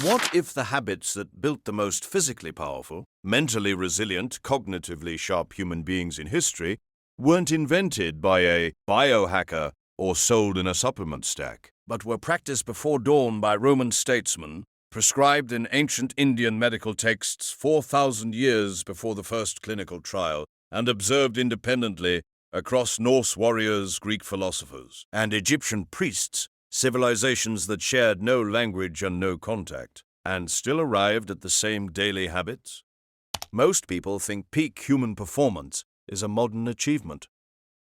What if the habits that built the most physically powerful, mentally resilient, cognitively sharp human beings in history weren't invented by a biohacker or sold in a supplement stack, but were practiced before dawn by Roman statesmen, prescribed in ancient Indian medical texts 4,000 years before the first clinical trial, and observed independently across Norse warriors, Greek philosophers, and Egyptian priests, civilizations that shared no language and no contact, and still arrived at the same daily habits? Most people think peak human performance is a modern achievement.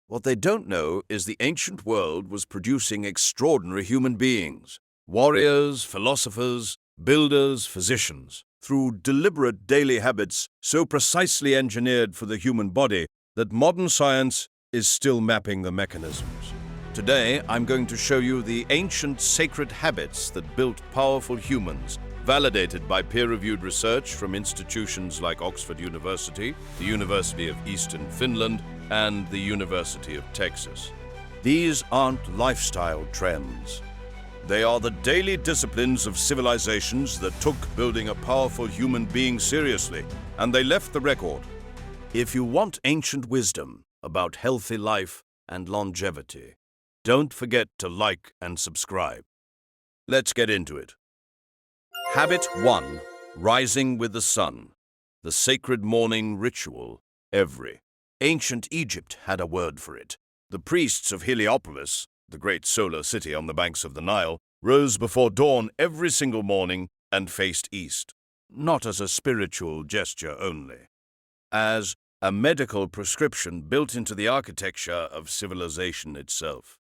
What they don't know is the ancient world was producing extraordinary human beings, warriors, philosophers, builders, physicians, through deliberate daily habits so precisely engineered for the human body that modern science is still mapping the mechanisms. Today, I'm going to show you the ancient sacred habits that built powerful humans, validated by peer-reviewed research from institutions like Oxford University, the University of Eastern Finland, and the University of Texas. These aren't lifestyle trends. They are the daily disciplines of civilizations that took building a powerful human being seriously, and they left the record. If you want ancient wisdom about healthy life and longevity, don't forget to like and subscribe. Let's get into it. Habit 1. Rising with the sun. The sacred morning ritual. Every ancient Egypt had a word for it. The priests of Heliopolis, the great solar city on the banks of the Nile, rose before dawn every single morning and faced east, not as a spiritual gesture only, as a medical prescription built into the architecture of civilization itself.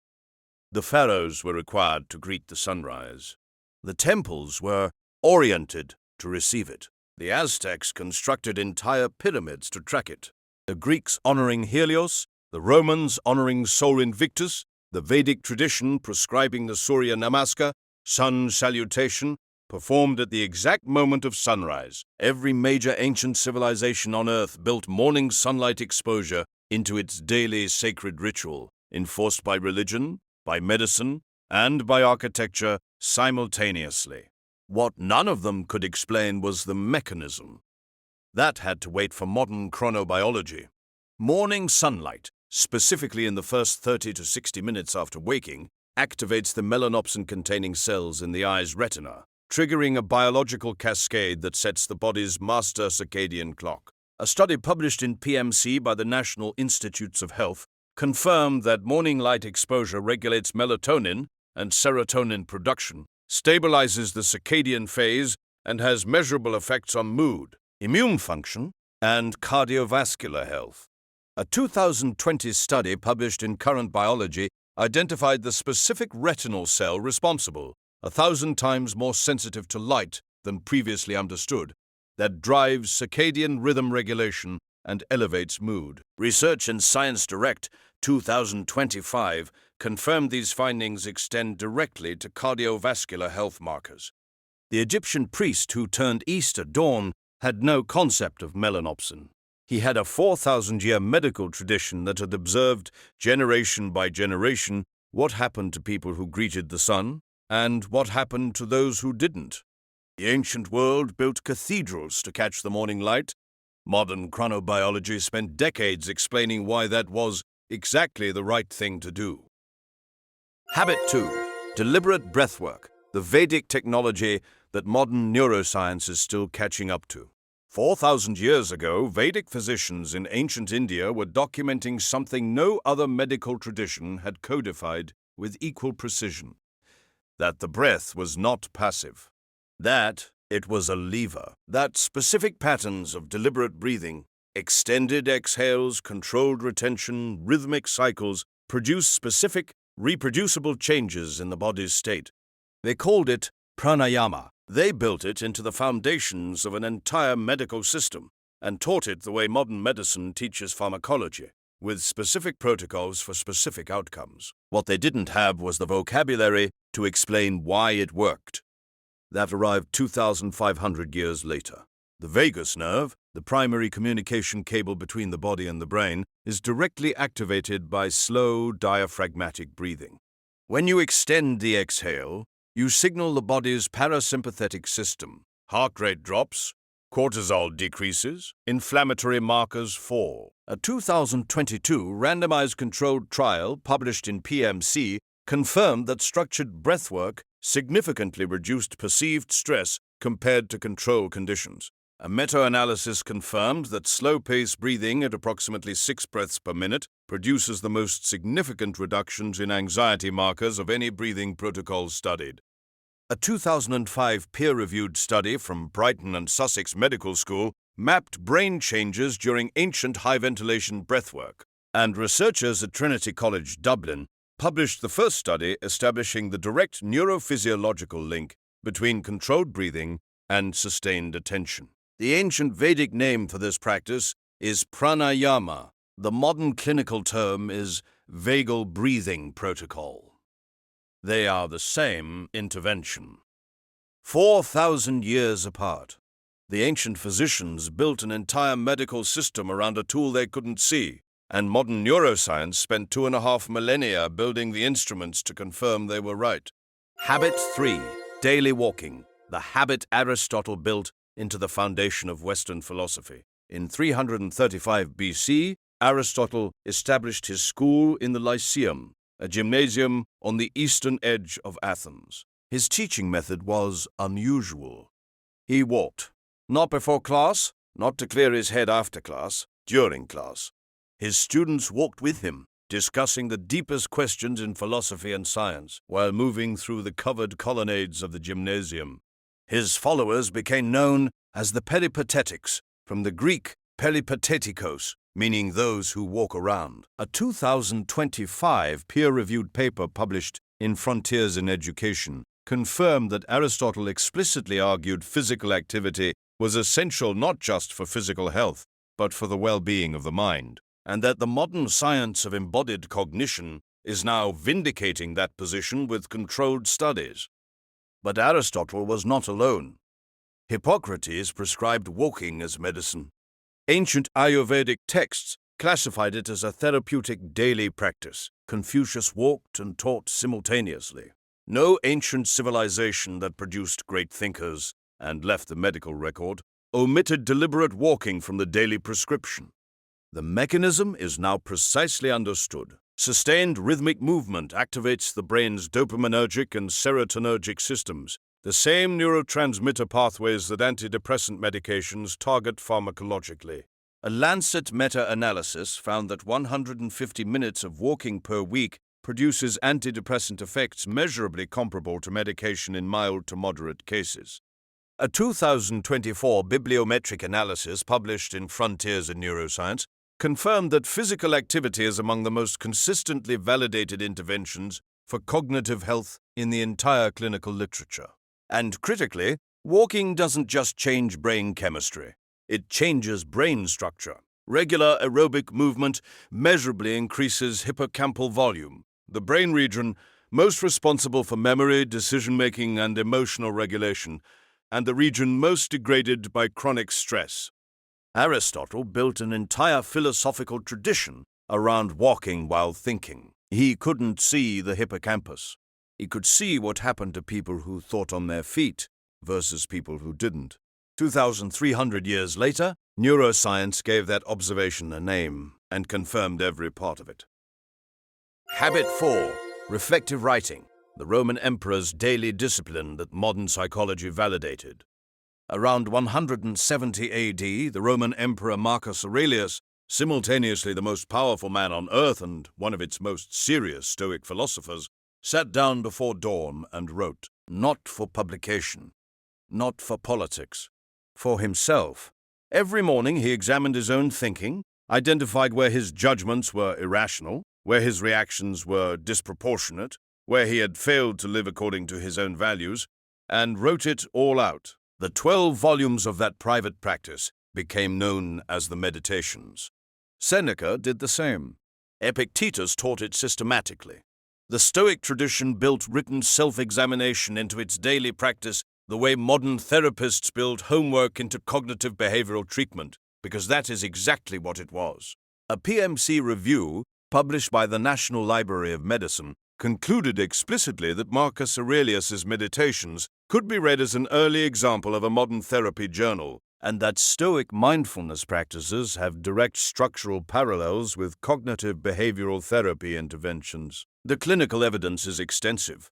The pharaohs were required to greet the sunrise. The temples were oriented to receive it. The Aztecs constructed entire pyramids to track it. The Greeks honoring Helios, the Romans honoring Sol Invictus, the Vedic tradition prescribing the Surya Namaskar, sun salutation, performed at the exact moment of sunrise. Every major ancient civilization on Earth built morning sunlight exposure into its daily sacred ritual, enforced by religion, by medicine, and by architecture simultaneously. What none of them could explain was the mechanism. That had to wait for modern chronobiology. Morning sunlight, specifically in the first 30 to 60 minutes after waking, activates the melanopsin-containing cells in the eye's retina, triggering a biological cascade that sets the body's master circadian clock. A study published in PMC by the National Institutes of Health confirmed that morning light exposure regulates melatonin and serotonin production, stabilizes the circadian phase, and has measurable effects on mood, immune function, and cardiovascular health. A 2020 study published in Current Biology identified the specific retinal cell responsible, 1,000 times more sensitive to light than previously understood, that drives circadian rhythm regulation and elevates mood. Research in Science Direct 2025 confirmed these findings extend directly to cardiovascular health markers. The Egyptian priest who turned east at dawn had no concept of melanopsin. He had a 4,000-year medical tradition that had observed, generation by generation, what happened to people who greeted the sun and what happened to those who didn't. The ancient world built cathedrals to catch the morning light. Modern chronobiology spent decades explaining why that was exactly the right thing to do. Habit 2. Deliberate breathwork, the Vedic technology that modern neuroscience is still catching up to. 4,000 years ago, Vedic physicians in ancient India were documenting something no other medical tradition had codified with equal precision: that the breath was not passive, that it was a lever, that specific patterns of deliberate breathing, extended exhales, controlled retention, rhythmic cycles, produce specific, reproducible changes in the body's state. They called it pranayama. They built it into the foundations of an entire medical system and taught it the way modern medicine teaches pharmacology, with specific protocols for specific outcomes. What they didn't have was the vocabulary to explain why it worked. That arrived 2,500 years later. The vagus nerve, the primary communication cable between the body and the brain, is directly activated by slow diaphragmatic breathing. When you extend the exhale, You signal the body's parasympathetic system. Heart rate drops, cortisol decreases, inflammatory markers fall. A 2022 randomized controlled trial published in PMC confirmed that structured breathwork significantly reduced perceived stress compared to control conditions. A meta-analysis confirmed that slow-paced breathing at approximately 6 breaths per minute produces the most significant reductions in anxiety markers of any breathing protocol studied. A 2005 peer-reviewed study from Brighton and Sussex Medical School mapped brain changes during ancient high-ventilation breathwork, and researchers at Trinity College Dublin published the first study establishing the direct neurophysiological link between controlled breathing and sustained attention. The ancient Vedic name for this practice is pranayama. The modern clinical term is vagal breathing protocol. They are the same intervention. 4,000 years apart, the ancient physicians built an entire medical system around a tool they couldn't see, and modern neuroscience spent 2.5 millennia building the instruments to confirm they were right. Habit 3. Daily walking. The habit Aristotle built into the foundation of Western philosophy. In 335 BC, Aristotle established his school in the Lyceum, a gymnasium on the eastern edge of Athens. His teaching method was unusual. He walked, not before class, not to clear his head after class, during class. His students walked with him, discussing the deepest questions in philosophy and science, while moving through the covered colonnades of the gymnasium. His followers became known as the Peripatetics, from the Greek peripatetikos, meaning those who walk around. A 2025 peer-reviewed paper published in Frontiers in Education confirmed that Aristotle explicitly argued physical activity was essential not just for physical health, but for the well-being of the mind, and that the modern science of embodied cognition is now vindicating that position with controlled studies. But Aristotle was not alone. Hippocrates prescribed walking as medicine. Ancient Ayurvedic texts classified it as a therapeutic daily practice. Confucius walked and taught simultaneously. No ancient civilization that produced great thinkers and left the medical record omitted deliberate walking from the daily prescription. The mechanism is now precisely understood. Sustained rhythmic movement activates the brain's dopaminergic and serotonergic systems, the same neurotransmitter pathways that antidepressant medications target pharmacologically. A Lancet meta-analysis found that 150 minutes of walking per week produces antidepressant effects measurably comparable to medication in mild to moderate cases. A 2024 bibliometric analysis published in Frontiers in Neuroscience confirmed that physical activity is among the most consistently validated interventions for cognitive health in the entire clinical literature. And critically, walking doesn't just change brain chemistry, it changes brain structure. Regular aerobic movement measurably increases hippocampal volume, the brain region most responsible for memory, decision-making, and emotional regulation, and the region most degraded by chronic stress. Aristotle built an entire philosophical tradition around walking while thinking. He couldn't see the hippocampus. He could see what happened to people who thought on their feet versus people who didn't. 2,300 years later, neuroscience gave that observation a name and confirmed every part of it. Habit 4. Reflective writing. The Roman emperor's daily discipline that modern psychology validated. Around 170 AD, the Roman Emperor Marcus Aurelius, simultaneously the most powerful man on earth and one of its most serious Stoic philosophers, sat down before dawn and wrote, not for publication, not for politics, for himself. Every morning he examined his own thinking, identified where his judgments were irrational, where his reactions were disproportionate, where he had failed to live according to his own values, and wrote it all out. The 12 volumes of that private practice became known as the Meditations. Seneca did the same. Epictetus taught it systematically. The Stoic tradition built written self-examination into its daily practice the way modern therapists build homework into cognitive behavioral treatment, because that is exactly what it was. A PMC review, published by the National Library of Medicine, concluded explicitly that Marcus Aurelius's meditations could be read as an early example of a modern therapy journal, and that Stoic mindfulness practices have direct structural parallels with cognitive behavioral therapy interventions. The clinical evidence is extensive.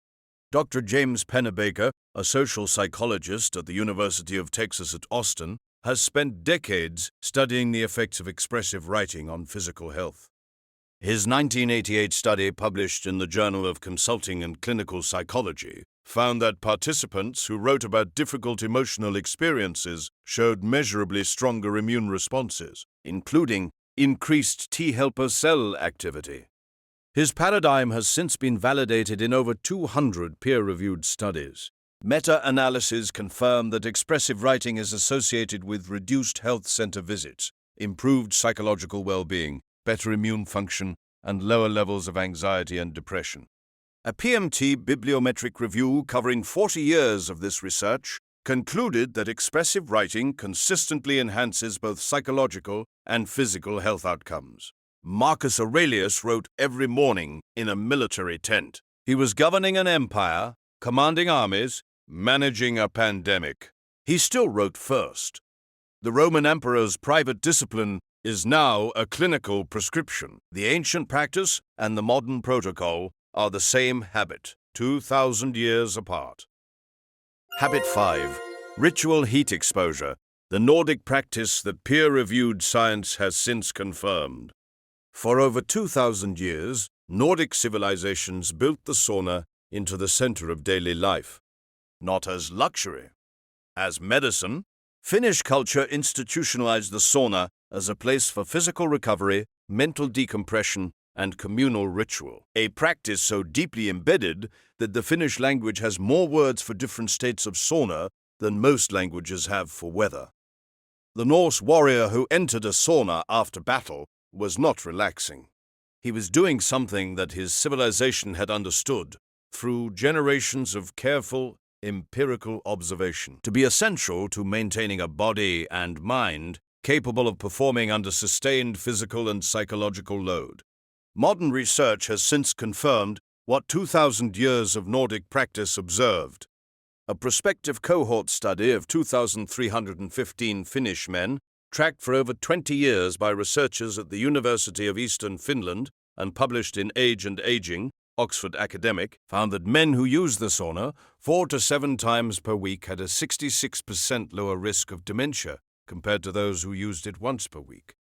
Dr. James Pennebaker, a social psychologist at the University of Texas at Austin, has spent decades studying the effects of expressive writing on physical health. His 1988 study, published in the Journal of Consulting and Clinical Psychology, found that participants who wrote about difficult emotional experiences showed measurably stronger immune responses, including increased T helper cell activity. His paradigm has since been validated in over 200 peer-reviewed studies. Meta-analyses confirm that expressive writing is associated with reduced health center visits, improved psychological well-being, better immune function, and lower levels of anxiety and depression. A PMT bibliometric review covering 40 years of this research concluded that expressive writing consistently enhances both psychological and physical health outcomes. Marcus Aurelius wrote every morning in a military tent. He was governing an empire, commanding armies, managing a pandemic. He still wrote first. The Roman emperor's private discipline is now a clinical prescription. The ancient practice and the modern protocol are the same habit, 2,000 years apart. Habit 5. Ritual heat exposure, the Nordic practice that peer-reviewed science has since confirmed. For over 2,000 years, Nordic civilizations built the sauna into the center of daily life. Not as luxury. As medicine, Finnish culture institutionalized the sauna as a place for physical recovery, mental decompression, and communal ritual. A practice so deeply embedded that the Finnish language has more words for different states of sauna than most languages have for weather. The Norse warrior who entered a sauna after battle was not relaxing. He was doing something that his civilization had understood through generations of careful, empirical observation to be essential to maintaining a body and mind capable of performing under sustained physical and psychological load. Modern research has since confirmed what 2,000 years of Nordic practice observed. A prospective cohort study of 2,315 Finnish men, tracked for over 20 years by researchers at the University of Eastern Finland and published in Age and Aging, Oxford Academic, found that men who used the sauna 4 to 7 times per week had a 66% lower risk of dementia compared to those who used it once per week.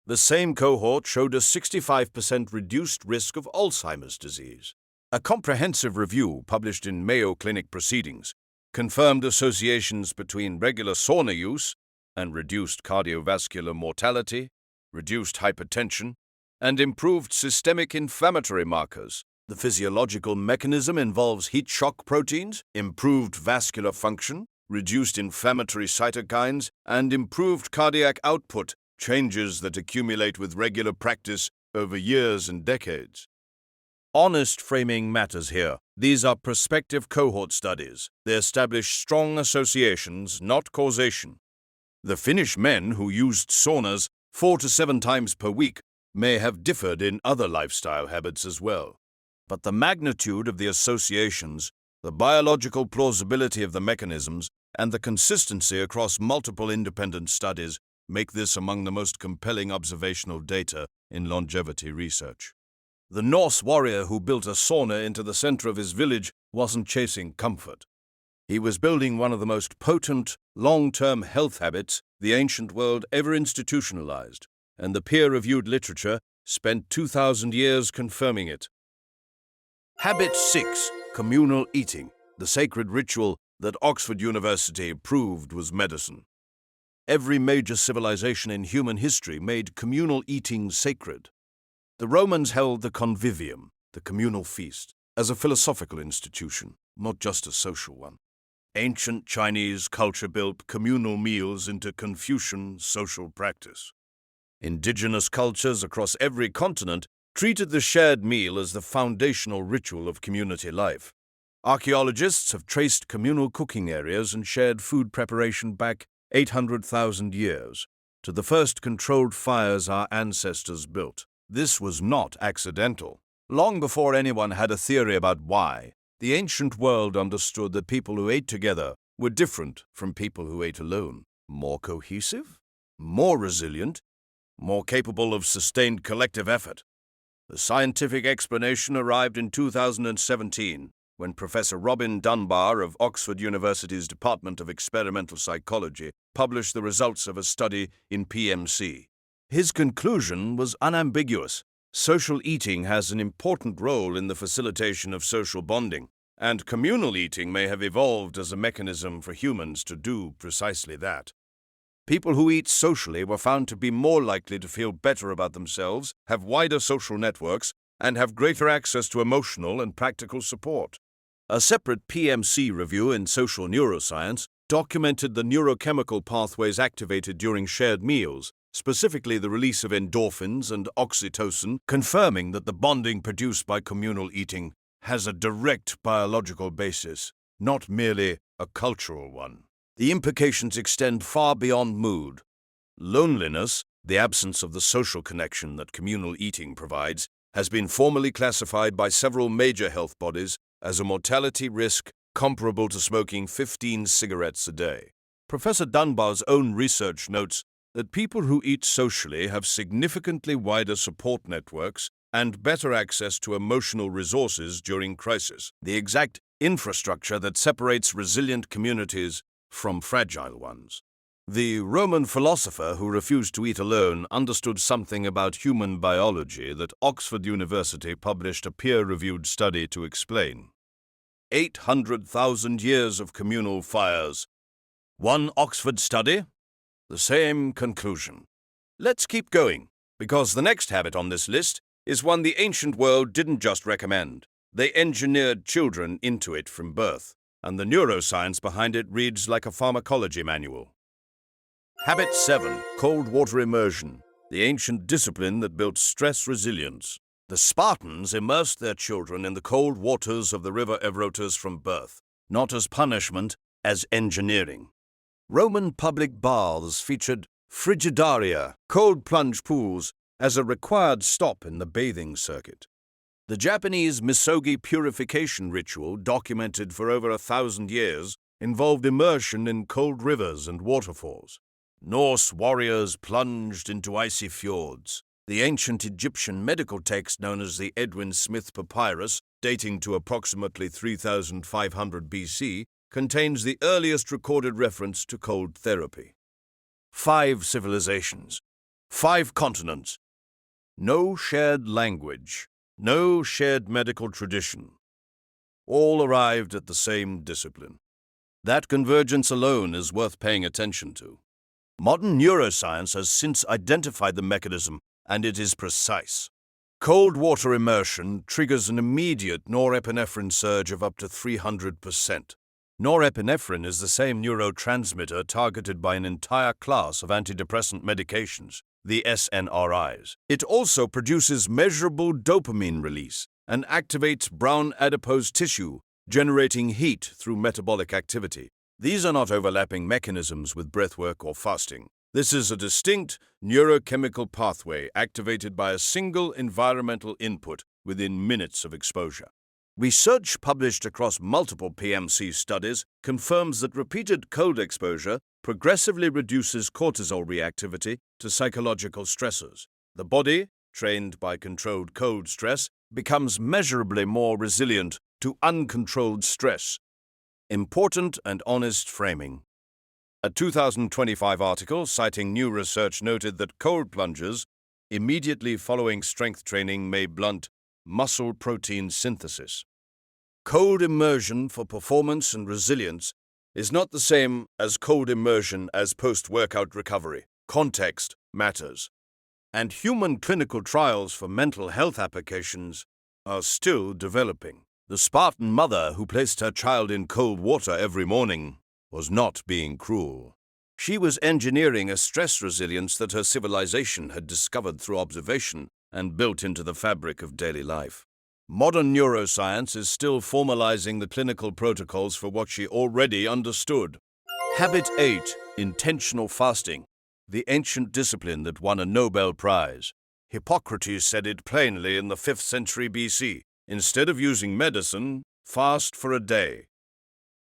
The same cohort showed a 65% reduced risk of Alzheimer's disease. A comprehensive review published in Mayo Clinic Proceedings confirmed associations between regular sauna use and reduced cardiovascular mortality, reduced hypertension, and improved systemic inflammatory markers. The physiological mechanism involves heat shock proteins, improved vascular function, reduced inflammatory cytokines, and improved cardiac output, changes that accumulate with regular practice over years and decades. Honest framing matters here. These are prospective cohort studies. They establish strong associations, not causation. The Finnish men who used saunas 4 to 7 times per week may have differed in other lifestyle habits as well. But the magnitude of the associations, the biological plausibility of the mechanisms, and the consistency across multiple independent studies make this among the most compelling observational data in longevity research. The Norse warrior who built a sauna into the center of his village wasn't chasing comfort. He was building one of the most potent, long-term health habits the ancient world ever institutionalized, and the peer-reviewed literature spent 2,000 years confirming it. Habit 6. Communal eating, the sacred ritual that Oxford University proved was medicine. Every major civilization in human history made communal eating sacred. The Romans held the convivium, the communal feast, as a philosophical institution, not just a social one. Ancient Chinese culture built communal meals into Confucian social practice. Indigenous cultures across every continent treated the shared meal as the foundational ritual of community life. Archaeologists have traced communal cooking areas and shared food preparation back 800,000 years to the first controlled fires our ancestors built. This was not accidental. Long before anyone had a theory about why, the ancient world understood that people who ate together were different from people who ate alone. More cohesive, more resilient, more capable of sustained collective effort. The scientific explanation arrived in 2017 when Professor Robin Dunbar of Oxford University's Department of Experimental Psychology published the results of a study in PMC. His conclusion was unambiguous. Social eating has an important role in the facilitation of social bonding, and communal eating may have evolved as a mechanism for humans to do precisely that. People who eat socially were found to be more likely to feel better about themselves, have wider social networks, and have greater access to emotional and practical support. A separate PMC review in social neuroscience documented the neurochemical pathways activated during shared meals, specifically the release of endorphins and oxytocin, confirming that the bonding produced by communal eating has a direct biological basis, not merely a cultural one. The implications extend far beyond mood. Loneliness, the absence of the social connection that communal eating provides, has been formally classified by several major health bodies as a mortality risk comparable to smoking 15 cigarettes a day. Professor Dunbar's own research notes that people who eat socially have significantly wider support networks and better access to emotional resources during crisis, the exact infrastructure that separates resilient communities from fragile ones. The Roman philosopher who refused to eat alone understood something about human biology that Oxford University published a peer-reviewed study to explain. 800,000 years of communal fires. One Oxford study? The same conclusion. Let's keep going, because the next habit on this list is one the ancient world didn't just recommend. They engineered children into it from birth, and the neuroscience behind it reads like a pharmacology manual. Habit 7. Cold water immersion, the ancient discipline that built stress resilience. The Spartans immersed their children in the cold waters of the river Evrotas from birth, not as punishment, as engineering. Roman public baths featured frigidaria, cold plunge pools, as a required stop in the bathing circuit. The Japanese misogi purification ritual, documented for over 1,000 years, involved immersion in cold rivers and waterfalls. Norse warriors plunged into icy fjords. The ancient Egyptian medical text known as the Edwin Smith Papyrus, dating to approximately 3,500 BC, contains the earliest recorded reference to cold therapy. 5 civilizations, 5 continents, no shared language, no shared medical tradition. All arrived at the same discipline. That convergence alone is worth paying attention to. Modern neuroscience has since identified the mechanism, and it is precise. Cold water immersion triggers an immediate norepinephrine surge of up to 300%. Norepinephrine is the same neurotransmitter targeted by an entire class of antidepressant medications, the SNRIs. It also produces measurable dopamine release and activates brown adipose tissue, generating heat through metabolic activity. These are not overlapping mechanisms with breathwork or fasting. This is a distinct neurochemical pathway activated by a single environmental input within minutes of exposure. Research published across multiple PMC studies confirms that repeated cold exposure progressively reduces cortisol reactivity to psychological stressors. The body, trained by controlled cold stress, becomes measurably more resilient to uncontrolled stress. Important and honest framing. A 2025 article citing new research noted that cold plunges immediately following strength training may blunt muscle protein synthesis. Cold immersion for performance and resilience is not the same as cold immersion as post-workout recovery. Context matters. And human clinical trials for mental health applications are still developing. The Spartan mother who placed her child in cold water every morning was not being cruel. She was engineering a stress resilience that her civilization had discovered through observation and built into the fabric of daily life. Modern neuroscience is still formalizing the clinical protocols for what she already understood. Habit 8. Intentional fasting, the ancient discipline that won a Nobel Prize. Hippocrates said it plainly in the 5th century BC. Instead of using medicine, fast for a day.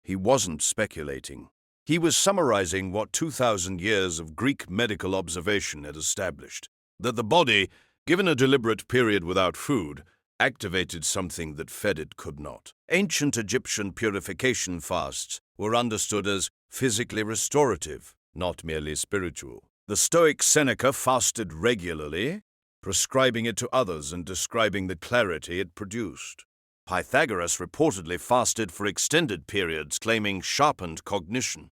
He wasn't speculating. He was summarizing what 2,000 years of Greek medical observation had established, that the body, given a deliberate period without food, activated something that fed it could not. Ancient Egyptian purification fasts were understood as physically restorative, not merely spiritual. The Stoic Seneca fasted regularly, prescribing it to others and describing the clarity it produced. Pythagoras reportedly fasted for extended periods, claiming sharpened cognition.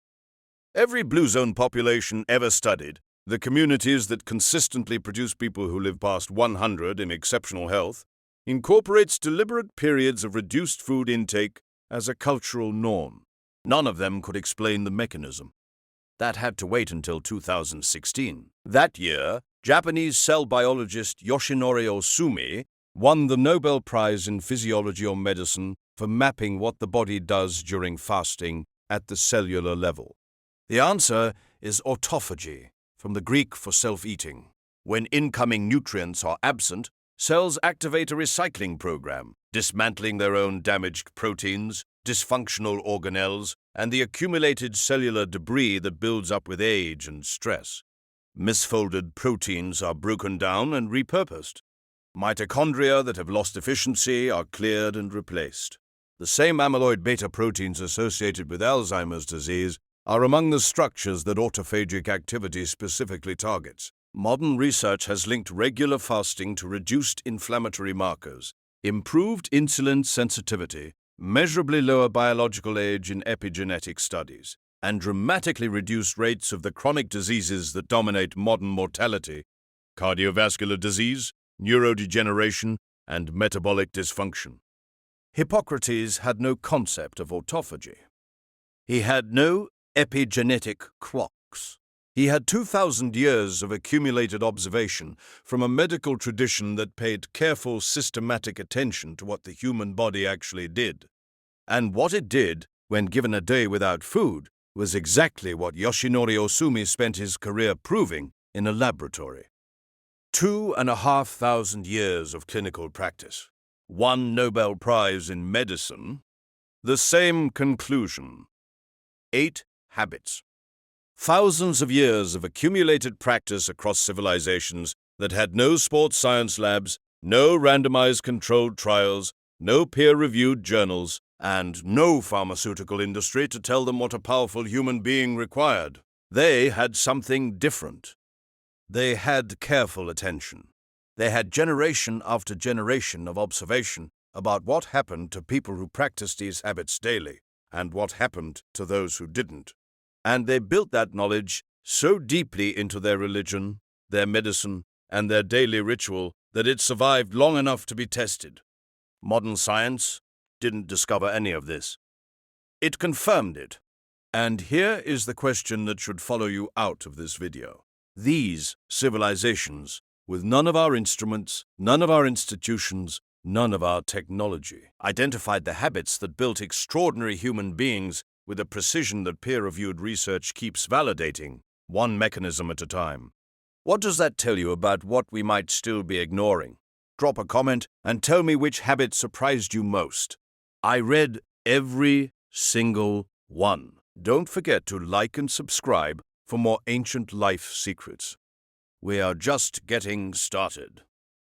Every blue zone population ever studied, the communities that consistently produce people who live past 100 in exceptional health, incorporates deliberate periods of reduced food intake as a cultural norm. None of them could explain the mechanism. That had to wait until 2016. That year, Japanese cell biologist Yoshinori Ohsumi won the Nobel Prize in Physiology or Medicine for mapping what the body does during fasting at the cellular level. The answer is autophagy, from the Greek for self-eating. When incoming nutrients are absent, cells activate a recycling program, dismantling their own damaged proteins, dysfunctional organelles, and the accumulated cellular debris that builds up with age and stress. Misfolded proteins are broken down and repurposed. Mitochondria that have lost efficiency are cleared and replaced. The same amyloid beta proteins associated with Alzheimer's disease are among the structures that autophagic activity specifically targets. Modern research has linked regular fasting to reduced inflammatory markers, improved insulin sensitivity, measurably lower biological age in epigenetic studies, and dramatically reduced rates of the chronic diseases that dominate modern mortality: cardiovascular disease, neurodegeneration, and metabolic dysfunction. Hippocrates had no concept of autophagy. He had no epigenetic clocks. He had 2,000 years of accumulated observation from a medical tradition that paid careful, systematic attention to what the human body actually did. And what it did, when given a day without food, was exactly what Yoshinori Ohsumi spent his career proving in a laboratory. 2,500 years of clinical practice, 1 Nobel Prize in medicine, the same conclusion. 8 habits. Thousands of years of accumulated practice across civilizations that had no sports science labs, no randomized controlled trials, no peer-reviewed journals, and no pharmaceutical industry to tell them what a powerful human being required. They had something different. They had careful attention. They had generation after generation of observation about what happened to people who practiced these habits daily, and what happened to those who didn't. And they built that knowledge so deeply into their religion, their medicine, and their daily ritual that it survived long enough to be tested. Modern science didn't discover any of this. It confirmed it. And here is the question that should follow you out of this video. These civilizations, with none of our instruments, none of our institutions, none of our technology, identified the habits that built extraordinary human beings with a precision that peer-reviewed research keeps validating, one mechanism at a time. What does that tell you about what we might still be ignoring? Drop a comment and tell me which habit surprised you most. I read every single one. Don't forget to like and subscribe for more ancient life secrets. We are just getting started.